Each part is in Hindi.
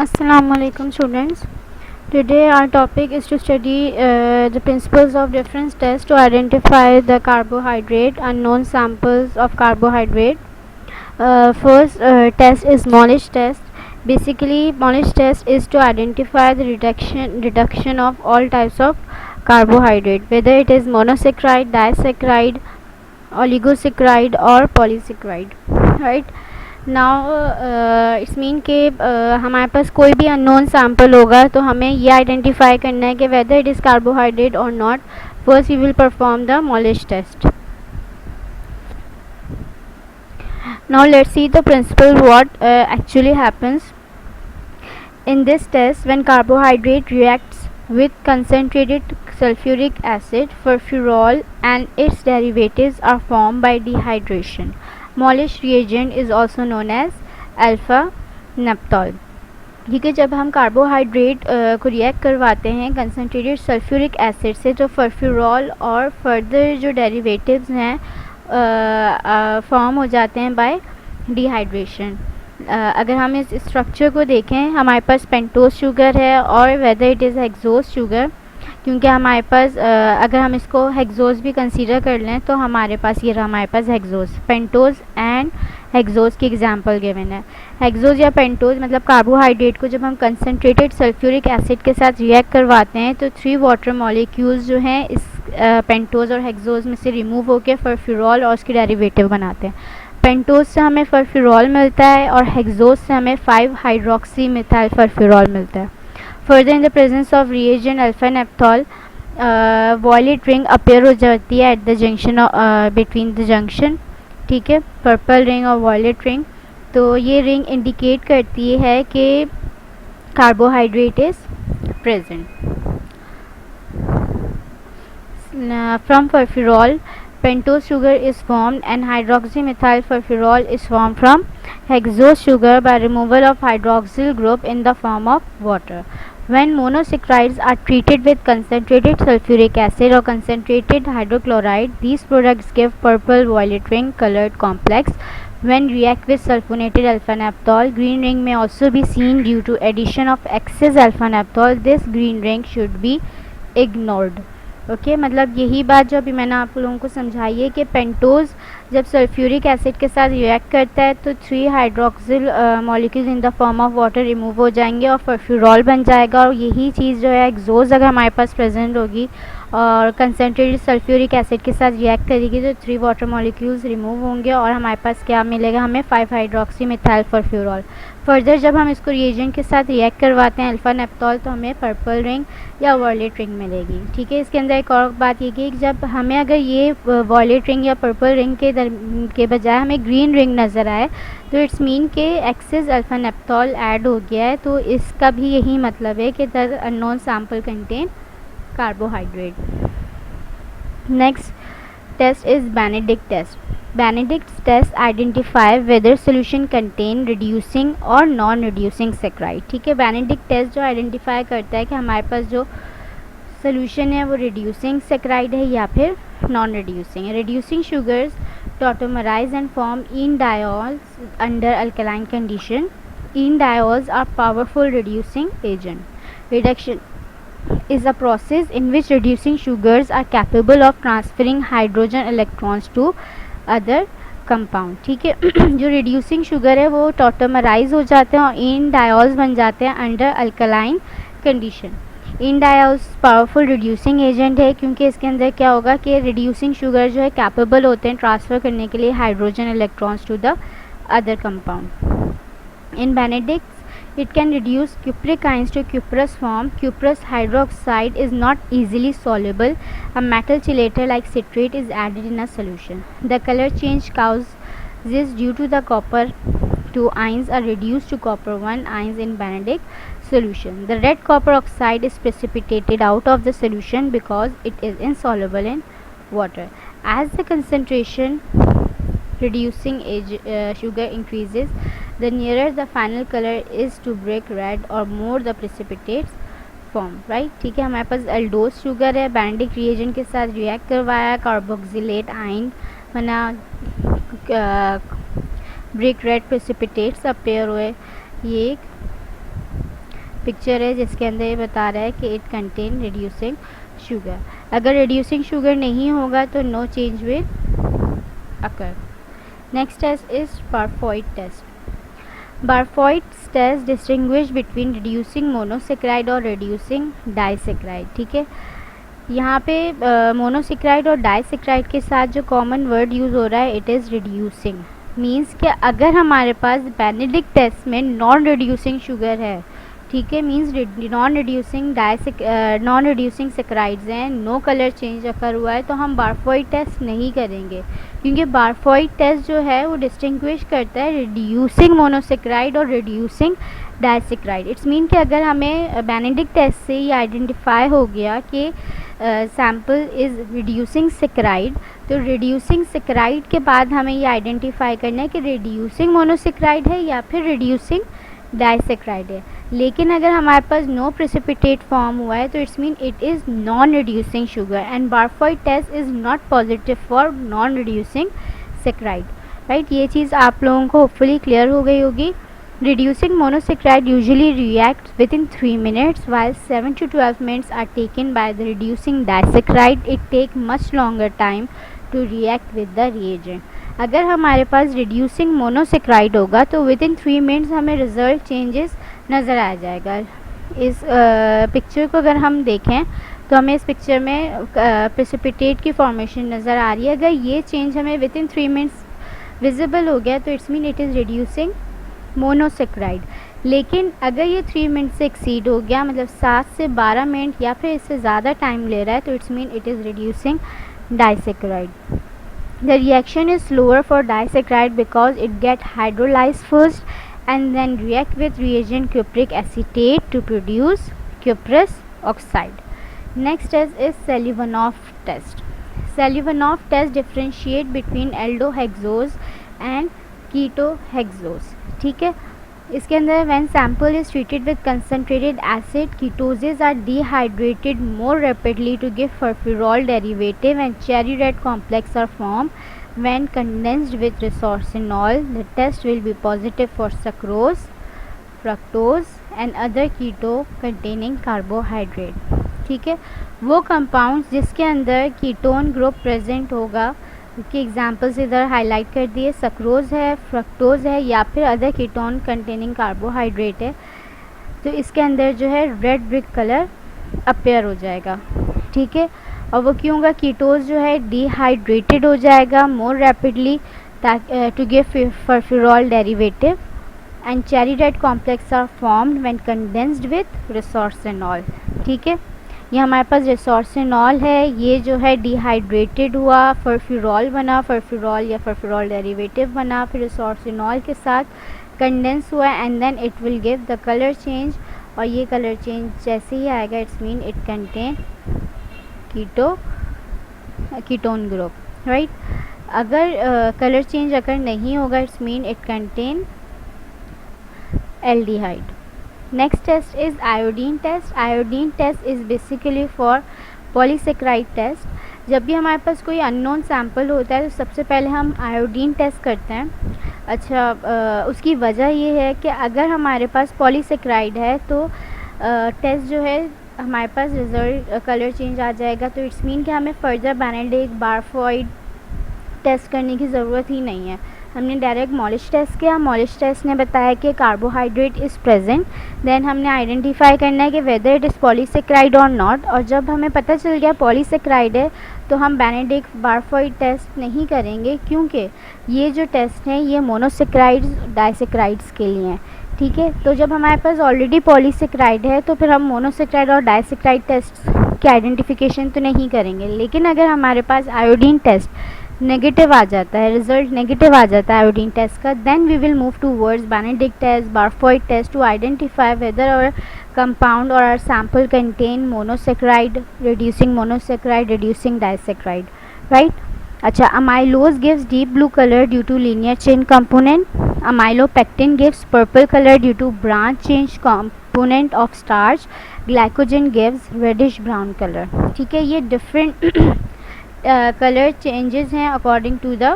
Assalamualaikum students. Today our topic is to study the principles of difference test to identify the carbohydrate, unknown samples of carbohydrate. First test is knowledge test. Basically, knowledge test is to identify the reduction of all types of carbohydrate, whether it is monosaccharide, disaccharide, oligosaccharide or polysaccharide, right? Now it's mean के हमारे पास कोई भी अननोन सैम्पल होगा तो हमें ये आइडेंटिफाई करना है कि वेदर इट इज़ कार्बोहाइड्रेट और not. First we will perform the Molisch test. Now let's see the principle what actually happens in this test when carbohydrate reacts with concentrated sulfuric acid. Furfural and its derivatives are formed by dehydration. Molish reagent is also known as alpha naphthol. ठीक है, जब हम कार्बोहाइड्रेट को रिएक्ट करवाते हैं कंसनट्रेटेड सल्फ्यूरिक एसिड से तो फर्फ्यूरॉल और फर्दर जो डेरिवेटिव्स हैं फॉर्म हो जाते हैं बाय डिहाइड्रेशन. अगर हम इस स्ट्रक्चर को देखें, हमारे पास पेंटोज शुगर है और weather it is hexose sugar, क्योंकि हमारे पास अगर हम इसको हेक्सोज भी कंसीडर कर लें तो हमारे पास ये रहा हमारे पास हेक्सोज, पेंटोज एंड हेक्सोज की एग्जांपल गिवन है. हेक्सोज या पेंटोज मतलब कार्बोहाइड्रेट को जब हम कंसनट्रेटेड सल्फ्यूरिक एसिड के साथ रिएक्ट करवाते हैं तो 3 वाटर मॉलिक्यूल्स जो हैं इस पेंटोज और हेक्सोज में से रिमूव होकर फर्फ्यूरॉल और उसकी डेरिवेटिव बनाते हैं. पेंटोज से हमें फर्फ्यूरॉल मिलता है और हेक्सोज से हमें 5 हाइड्रोक्सी मिथाइल फर्फ्यूरॉल मिलता है. Further in the presence of reagent alpha naphthol violet ring appear हो जाती है at the junction between the junction. ठीक है, पर्पल रिंग और वॉयलेट रिंग. तो ये रिंग इंडिकेट करती है कि carbohydrate is present. From furfural pentose sugar is formed and hydroxymethyl furfural is formed from hexose sugar by removal of hydroxyl group in the form of water. When monosaccharides are treated with concentrated sulfuric acid or concentrated hydrochloride, these products give purple violet ring colored complex. When react with sulfonated alpha naphthol, green ring may also be seen due to addition of excess alpha naphthol. This green ring should be ignored. Okay मतलब यही बात जो अभी मैंने आप लोगों को समझाई है कि पेंटोज जब सल्फ्यूरिक एसिड के साथ रिएक्ट करता है तो 3 hydroxyl molecules in the form of water remove हो जाएंगे और फर्फ्यूरॉल बन जाएगा. और यही चीज़ जो है एक्सोज अगर हमारे पास प्रेजेंट होगी और कंसनट्रेटेड सल्फ्यूरिक एसिड के साथ रिएक्ट करेगी तो 3 वाटर मॉलिक्यूल्स रिमूव होंगे और हमारे पास क्या मिलेगा, हमें 5 हाइड्रोक्सी मिथाइल फर्फ्यूरॉल. फर्दर जब हम इसको रिएजेंट के साथ रिएक्ट करवाते हैं अल्फा नेप्थॉल तो हमें पर्पल रिंग या वॉयलेट रिंग मिलेगी. ठीक है, इसके अंदर एक और बात ये कि जब हमें अगर ये वॉयलेट रिंग या पर्पल रिंग के बजाय हमें ग्रीन रिंग नज़र आए तो इट्स मीन के एक्सेस अल्फा नेप्थॉल ऐड हो गया है. तो इसका भी यही मतलब है कि the unknown sample contain carbohydrate. Next test is Benedict test. Benedict's test identify whether solution contain reducing or non-reducing saccharide. ठीक है, बेनेडिक्ट टेस्ट जो आइडेंटिफाई करता है कि हमारे पास जो सोल्यूशन है वो रिड्यूसिंग सेक्राइड है या फिर नॉन रिड्यूसिंग है. Reducing sugars tautomerize and form indiols under alkaline condition. Indiols are powerful reducing agent. Reduction is a process in which reducing sugars are capable of transferring hydrogen electrons to other compound. ठीक है, जो रिड्यूसिंग शुगर है वो टॉटोमराइज हो जाते हैं और इंडायोल्स बन जाते हैं under alkaline condition. Enediols powerful reducing agent है क्योंकि इसके अंदर क्या होगा कि रिड्यूसिंग शुगर जो है कैपेबल होते हैं ट्रांसफ़र करने के लिए hydrogen electrons to the other compound. In Benedict it can reduce cupric ions to cuprous form. Cuprous hydroxide is not easily soluble. A metal chelator like citrate is added in a solution. The color change causes due to the copper 2 ions are reduced to copper 1 ions in Benedict solution. The red copper oxide is precipitated out of the solution because it is insoluble in water. As the concentration reducing sugar increases, the nearer the final color is to brick red or more the precipitates form. right, ठीक है, हमारे पास एल्डोज शुगर है, बेनेडिक्ट रिएजेंट के साथ रिएक्ट करवाया, कार्बोक्सिलेट आयन बना, ब्रिक रेड प्रेसिपिटेट्स अपेयर हुए. ये एक पिक्चर है जिसके अंदर ये बता रहा है कि इट कंटेन रिड्यूसिंग शुगर। अगर रिड्यूसिंग शुगर नहीं होगा तो no change will occur. Next test is Barfoed test. Barfoed test distinguish between reducing monosaccharide और रिड्यूसिंग डाइसेक्राइड। ठीक है, यहाँ पे मोनोसेक्राइड और डाइसेक्राइड के साथ जो कॉमन वर्ड यूज़ हो रहा है इट इज़ रिड्यूसिंग। मीन्स कि अगर हमारे पास बेनेडिक्ट टेस्ट में नॉन रिड्यूसिंग शुगर है, ठीक है, मीन्स नॉन रिड्यूसिंग सेक्राइड्स हैं, नो कलर चेंज अकर हुआ है, तो हम बारफॉइड टेस्ट नहीं करेंगे, क्योंकि बारफॉइड टेस्ट जो है वो डिस्टिंग्विश करता है रिड्यूसिंग मोनोसेक्राइड और रिड्यूसिंग डाइसेक्राइड। इट्स मीन कि अगर हमें बेनेडिक्ट टेस्ट से ये आइडेंटिफाई हो गया कि सैम्पल इज़ रिड्यूसिंग सेक्राइड, तो रिड्यूसिंग सेक्राइड के बाद हमें ये आइडेंटिफाई करना है कि रिड्यूसिंग मोनोसेक्राइड है या फिर रिड्यूसिंग डाइसेक्राइड है। लेकिन अगर हमारे पास नो प्रेसिपिटेट फॉर्म हुआ है तो it's mean it is non reducing sugar and Barfoed test is not positive for non reducing saccharide. Right, ये चीज़ आप लोगों को होपफुली क्लियर हो गई होगी। Reducing monosaccharide usually reacts within 3 minutes, while 7 to 12 minutes are taken by the reducing disaccharide. It takes much longer time to react with the reagent. अगर हमारे पास reducing monosaccharide होगा तो within 3 minutes हमें result changes नज़र आ जाएगा। इस पिक्चर को अगर हम देखें तो हमें इस पिक्चर में precipitate की formation नज़र आ रही है। अगर ये change हमें within 3 minutes visible हो गया तो it's mean it is reducing monosaccharide. लेकिन अगर ये 3 मिनट से एक्सीड हो गया, मतलब 7 से 12 मिनट या फिर इससे ज़्यादा टाइम ले रहा है, तो it's mean it is reducing disaccharide. The reaction is slower for disaccharide because it get hydrolyze first and then react with reagent cupric acetate to produce cuprous oxide. Next test is Seliwanoff test. Seliwanoff test differentiate between aldohexose and ketohexose. ठीक है, इसके अंदर when sample is treated with concentrated acid, ketoses are dehydrated more rapidly to give furfural derivative and cherry red complex are form when condensed with resorcinol. The test will be positive for sucrose, fructose and other keto containing carbohydrate. ठीक है, वो कंपाउंड्स जिसके अंदर कीटोन ग्रुप प्रेजेंट होगा, उसके एग्जाम्पल्स इधर हाईलाइट कर दिए, सक्रोज है, फ्रक्टोज है या फिर अदर कीटोन कंटेनिंग कार्बोहाइड्रेट है, तो इसके अंदर जो है रेड ब्रिक कलर अपीयर हो जाएगा। ठीक है, और वो क्यों होगा, कीटोज जो है डिहाइड्रेटेड हो जाएगा more rapidly to give furfural derivative and cherry red complex are formed when condensed with resorcinol. ठीक है, ये हमारे पास रिसोर्सिनॉल है, ये जो है डिहाइड्रेटेड हुआ, फर्फिरॉल बना, फर्फिरॉल या फर्फिरॉल डेरिवेटिव बना, फिर रिसोर्सिनॉल के साथ कंडेंस हुआ and then it will give the colour change, और ये कलर चेंज जैसे ही आएगा it's mean it contain ketone group. Right, अगर कलर चेंज अगर नहीं होगा it's mean it contain aldehyde. Next test is iodine test. Iodine test is basically for polysaccharide test. जब भी हमारे पास कोई अननोन सैम्पल होता है तो सबसे पहले हम आयोडीन टेस्ट करते हैं। अच्छा, उसकी वजह ये है कि अगर हमारे पास पॉलीसेक्राइड है तो टेस्ट जो है हमारे पास रिजल्ट कलर चेंज आ जाएगा, तो इट्स मीन कि हमें फर्दर बेनेडिक्ट बारफॉइड टेस्ट करने की ज़रूरत ही नहीं है। हमने डायरेक्ट मॉलिश टेस्ट किया, मॉलिश टेस्ट ने बताया कि कार्बोहाइड्रेट इज़ प्रेजेंट, देन हमने आइडेंटिफाई करना है कि वेदर इट इज़ पॉलीसेक्राइड और नॉट, और जब हमें पता चल गया पॉलीसेक्राइड है तो हम बेनेडिक्ट बारफॉइड टेस्ट नहीं करेंगे, क्योंकि ये जो टेस्ट हैं ये मोनोसेक्राइड्स डाइसेक्राइड्स के लिए हैं। ठीक है, तो जब हमारे पास ऑलरेडी पॉलीसेक्राइड है तो फिर हम मोनोसेक्राइड और डाइसेक्राइड टेस्ट की आइडेंटिफिकेशन तो नहीं करेंगे। लेकिन अगर हमारे पास आयोडीन टेस्ट नेगेटिव आ जाता है, रिजल्ट नेगेटिव आ जाता है आयोडीन टेस्ट का, then we will move towards Benedict test, Barfoed test to identify whether our compound or our sample contain monosaccharide, reducing monosaccharide, reducing disaccharide. Right, अच्छा, amylose gives deep blue color due to linear chain component. Amylopectin gives purple color due to branch change component of starch. Glycogen gives reddish brown color. ठीक है, ये different color changes हैं according to the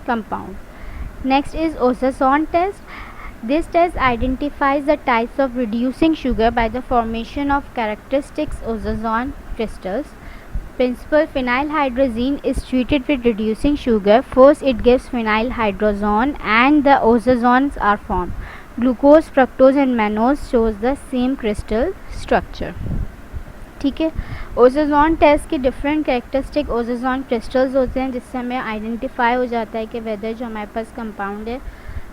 compound. Next is Osason test. This test identifies the types of reducing sugar by the formation of characteristic ozone crystals. Principal phenylhydrazine is treated with reducing sugar. First, it gives phenylhydrazone and the ozones are formed. Glucose, fructose and mannose shows the same crystal structure. ठीक है, ओजोन टेस्ट के डिफरेंट कैरेक्टरिस्टिक ओजोन क्रिस्टल्स होते हैं जिससे हमें आइडेंटिफाई हो जाता है कि वेदर जो हमारे पास कंपाउंड है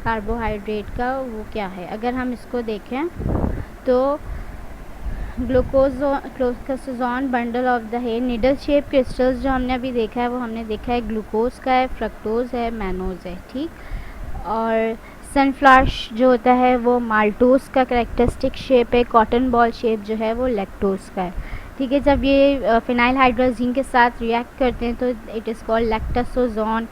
कार्बोहाइड्रेट का वो क्या है. अगर हम इसको देखें तो ग्लूकोजोन बंडल ऑफ द है निडल शेप क्रिस्टल्स जो हमने अभी देखा है वो हमने देखा है ग्लूकोज का है, फ्रक्टोज है, मैनोज है. ठीक, और सनफ्लावर जो होता है वो माल्टोज का करेक्टरिस्टिक शेप है, कॉटन बॉल शेप जो है वो लैक्टोज का है. ठीक है, जब ये फिनाइलहाइड्रोजीन के साथ रिएक्ट करते हैं तो it is called lactosazone.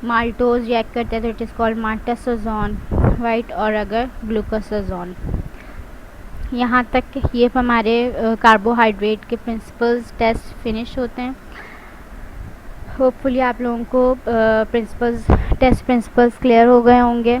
Maltose react करते हैं तो it is called maltosazone, right, और अगर ग्लूकोसोजोन. यहाँ तक ये हमारे कार्बोहाइड्रेट के प्रिंसिपल्स टेस्ट फिनिश होते हैं. होपफुली आप लोगों को टेस्ट प्रिंसिपल्स क्लियर हो गए होंगे.